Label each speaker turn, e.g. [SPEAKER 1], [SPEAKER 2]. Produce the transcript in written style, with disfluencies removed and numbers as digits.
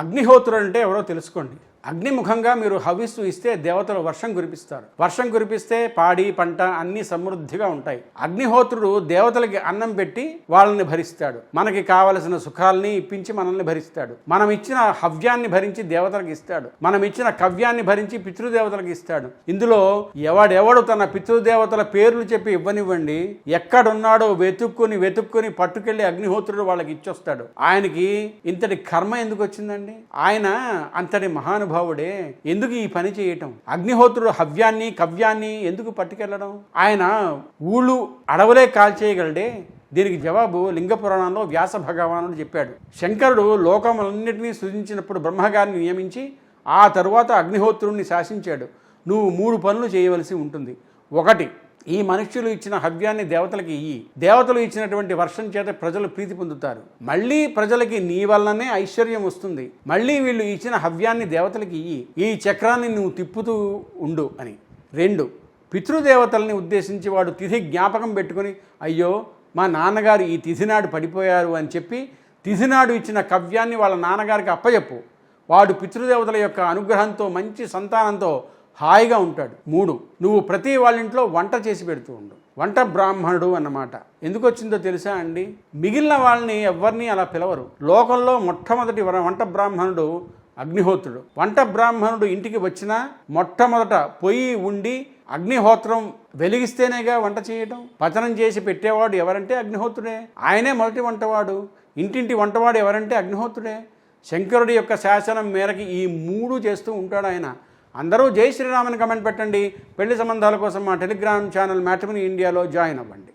[SPEAKER 1] అగ్నిహోత్రుడు అంటే ఎవరో తెలుసుకోండి. అగ్నిముఖంగా మీరు హవిస్సు ఇస్తే దేవతలు వర్షం కురిపిస్తారు. వర్షం కురిపిస్తే పాడి పంట అన్నీ సమృద్ధిగా ఉంటాయి. అగ్నిహోత్రుడు దేవతలకి అన్నం పెట్టి వాళ్ళని భరిస్తాడు. మనకి కావలసిన సుఖాలని ఇప్పించి మనల్ని భరిస్తాడు. మనం ఇచ్చిన హవ్యాన్ని భరించి దేవతలకు ఇస్తాడు. మనం ఇచ్చిన కవ్యాన్ని భరించి పితృదేవతలకు ఇస్తాడు. ఇందులో ఎవడెవడు తన పితృదేవతల పేర్లు చెప్పి ఇవ్వనివ్వండి, ఎక్కడున్నాడో వెతుక్కుని పట్టుకెళ్లి అగ్నిహోత్రుడు వాళ్ళకి ఇచ్చొస్తాడు. ఆయనకి ఇంతటి కర్మ ఎందుకు వచ్చిందండి? ఆయన అంతటి మహానుభావుడే. ఎందుకు ఈ పని చేయటం? అగ్నిహోత్రుడు హవ్యాన్ని కవ్యాన్ని ఎందుకు పట్టుకెళ్ళడం? ఆయన ఊళ్ళు అడవులే కాల్చేయగలడే. దీనికి జవాబు లింగ పురాణంలో వ్యాస భగవానుడు చెప్పాడు. శంకరుడు లోకములన్నింటినీ సృజించినప్పుడు బ్రహ్మగారిని నియమించి ఆ తరువాత అగ్నిహోత్రుడిని శాసించాడు. నువ్వు 3 పనులు చేయవలసి ఉంటుంది. 1, ఈ మనుష్యులు ఇచ్చిన హవ్యాన్ని దేవతలకి ఇయ్యి. దేవతలు ఇచ్చినటువంటి వర్షం చేత ప్రజలు ప్రీతి పొందుతారు. మళ్ళీ ప్రజలకి నీ వల్లనే ఐశ్వర్యం వస్తుంది. మళ్ళీ వీళ్ళు ఇచ్చిన హవ్యాన్ని దేవతలకి ఇయ్యి. ఈ చక్రాన్ని నువ్వు తిప్పుతూ ఉండు అని. 2, పితృదేవతల్ని ఉద్దేశించి వాడు తిథి జ్ఞాపకం పెట్టుకుని, అయ్యో మా నాన్నగారు ఈ తిథినాడు పడిపోయారు అని చెప్పి తిథినాడు ఇచ్చిన కవ్యాన్ని వాళ్ళ నాన్నగారికి అప్పచెప్పు. వాడు పితృదేవతల యొక్క అనుగ్రహంతో మంచి సంతానంతో హాయిగా ఉంటాడు. 3, నువ్వు ప్రతి వాళ్ళ ఇంట్లో వంట చేసి పెడుతూ ఉండు. వంట బ్రాహ్మణుడు అన్నమాట. ఎందుకు వచ్చిందో తెలుసా అండి? మిగిలిన వాళ్ళని ఎవరిని అలా పిలవరు. లోకంలో మొట్టమొదటి వంట బ్రాహ్మణుడు అగ్నిహోత్రుడు. వంట బ్రాహ్మణుడు ఇంటికి వచ్చినా మొట్టమొదట పొయ్యి ఉండి అగ్నిహోత్రం వెలిగిస్తేనేగా వంట చేయటం. పచనం చేసి పెట్టేవాడు ఎవరంటే అగ్నిహోత్రుడే. ఆయనే మొదటి వంటవాడు. ఇంటింటి వంటవాడు ఎవరంటే అగ్నిహోత్రుడే. శంకరుడి యొక్క శాసనం మేరకి ఈ 3 చేస్తూ ఉంటాడు ఆయన. అందరూ జై శ్రీరామని కమెంట్ పెట్టండి. పెళ్లి సంబంధాల కోసం మా టెలిగ్రామ్ ఛానల్ మ్యాట్రిమోనీ ఇండియాలో జాయిన్ అవ్వండి.